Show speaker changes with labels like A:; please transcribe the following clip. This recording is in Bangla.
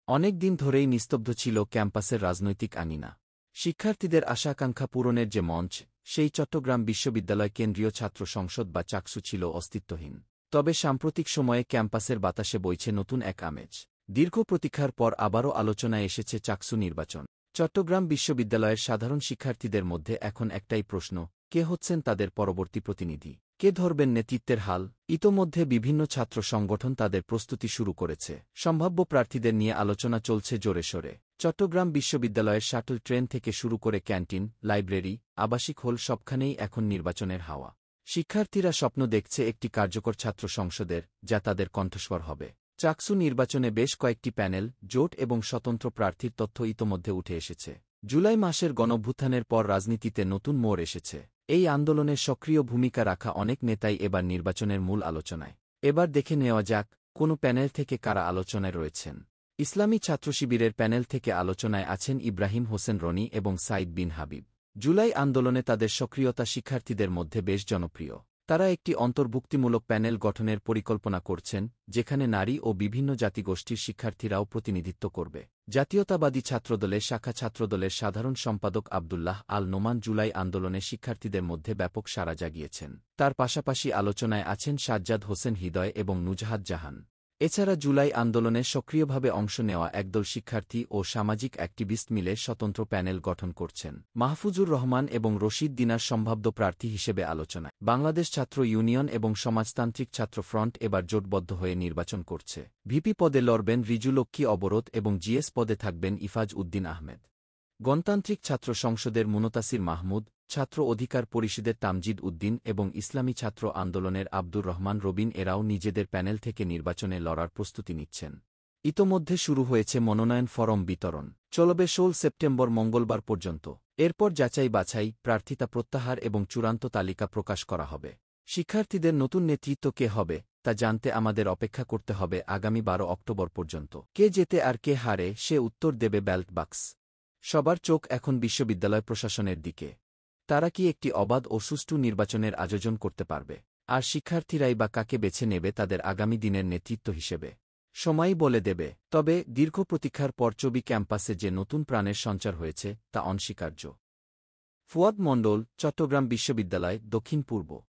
A: অনেক দিন ধরেই নিস্তব্ধ ছিল ক্যাম্পাসের রাজনৈতিক আঙিনা। শিক্ষার্থীদের আশা-আকাঙ্ক্ষা পূরণের যে মঞ্চ, সেই চট্টগ্রাম বিশ্ববিদ্যালয় কেন্দ্রীয় ছাত্র সংসদ বা চাকসু ছিল অস্তিত্বহীন। তবে সাম্প্রতিক সময়ে ক্যাম্পাসের বাতাসে বইছে নতুন এক আমেজ। দীর্ঘ প্রতীক্ষার পর আবারও আলোচনায় এসেছে চাকসু নির্বাচন। চট্টগ্রাম বিশ্ববিদ্যালয়ের সাধারণ শিক্ষার্থীদের মধ্যে এখন একটাই প্রশ্ন, কে হচ্ছেন তাদের পরবর্তী প্রতিনিধি, কে ধরবেন নেতৃত্বের হাল। ইতোমধ্যে বিভিন্ন ছাত্র সংগঠন তাদের প্রস্তুতি শুরু করেছে। সম্ভাব্য প্রার্থীদের নিয়ে আলোচনা চলছে জোরে সোরে। চট্টগ্রাম বিশ্ববিদ্যালয়ের শাটল ট্রেন থেকে শুরু করে ক্যান্টিন, লাইব্রেরি, আবাসিক হল সবখানেই এখন নির্বাচনের হাওয়া। শিক্ষার্থীরা স্বপ্ন দেখছে একটি কার্যকর ছাত্র সংসদের, যা তাদের কণ্ঠস্বর হবে। চাকসু নির্বাচনে বেশ কয়েকটি প্যানেল, জোট এবং স্বতন্ত্র প্রার্থীর তথ্য ইতোমধ্যে উঠে এসেছে। জুলাই মাসের গণঅভ্যুত্থানের পর রাজনীতিতে নতুন মোড় এসেছে। এই আন্দোলনে সক্রিয় ভূমিকা রাখা অনেক নেতাই এবার নির্বাচনের মূল আলোচনায়। এবার দেখে নেওয়া যাক, কোন প্যানেল থেকে কারা আলোচনায় রয়েছেন। ইসলামী ছাত্রশিবিরের প্যানেল থেকে আলোচনায় আছেন ইব্রাহিম হোসেন রনি এবং সাইদ বিন হাবিব। জুলাই আন্দোলনে তাদের সক্রিয়তা শিক্ষার্থীদের মধ্যে বেশ জনপ্রিয়। তারা একটি অন্তর্ভুক্তিমূলক প্যানেল গঠনের পরিকল্পনা করছেন, যেখানে নারী ও বিভিন্ন জাতিগোষ্ঠীর শিক্ষার্থীরাও প্রতিনিধিত্ব করবে। জাতীয়তাবাদী ছাত্রদলের শাখা ছাত্রদলের সাধারণ সম্পাদক আবদুল্লাহ আল নোমান জুলাই আন্দোলনে শিক্ষার্থীদের মধ্যে ব্যাপক সাড়া জাগিয়েছেন। তার পাশাপাশি আলোচনায় আছেন সাজ্জাদ হোসেন হৃদয় এবং নুজহাত জাহান। এছাড়া জুলাই আন্দোলনে সক্রিয়ভাবে অংশ নেওয়া একদল শিক্ষার্থী ও সামাজিক অ্যাক্টিভিস্ট মিলে স্বতন্ত্র প্যানেল গঠন করছেন। মাহফুজুর রহমান এবং রশিদ দিনার সম্ভাব্য প্রার্থী হিসেবে আলোচনায়। বাংলাদেশ ছাত্র ইউনিয়ন এবং সমাজতান্ত্রিক ছাত্র ফ্রন্ট এবার জোটবদ্ধ হয়ে নির্বাচন করছে। ভিপি পদে লড়বেন রিজুলক্ষ্মী অবরোধ এবং জিএস পদে থাকবেন ইফাজ উদ্দিন আহমেদ। গণতান্ত্রিক ছাত্র সংসদের মুনতাসির মাহমুদ, ছাত্র অধিকার পরিষদের তামজিদ উদ্দিন এবং ইসলামী ছাত্র আন্দোলনের আব্দুর রহমান রবিন এরাও নিজেদের প্যানেল থেকে নির্বাচনে লড়ার প্রস্তুতি নিচ্ছেন। ইতোমধ্যে শুরু হয়েছে মনোনয়ন ফরম বিতরণ। চলবে 16 সেপ্টেম্বর মঙ্গলবার পর্যন্ত। এরপর যাচাই বাছাই, প্রার্থিতা প্রত্যাহার এবং চূড়ান্ত তালিকা প্রকাশ করা হবে। শিক্ষার্থীদের নতুন নেতৃত্ব কে হবে, তা জানতে আমাদের অপেক্ষা করতে হবে আগামী 12 অক্টোবর পর্যন্ত। কে জেতে আর কে হারে, সে উত্তর দেবে ব্যালট বাক্স। সবার চোখ এখন বিশ্ববিদ্যালয় প্রশাসনের দিকে। তারা কি একটি অবাধ ও সুষ্ঠু নির্বাচনের আয়োজন করতে পারবে? আর শিক্ষার্থীরাই বা কাকে বেছে নেবে তাদের আগামী দিনের নেতৃত্ব হিসেবে? সময়ই বলে দেবে। তবে দীর্ঘ প্রতীক্ষার পর চবি ক্যাম্পাসে যে নতুন প্রাণের সঞ্চার হয়েছে, তা অনস্বীকার্য। ফুয়াদ মণ্ডল, চট্টগ্রাম বিশ্ববিদ্যালয়, দক্ষিণ পূর্ব।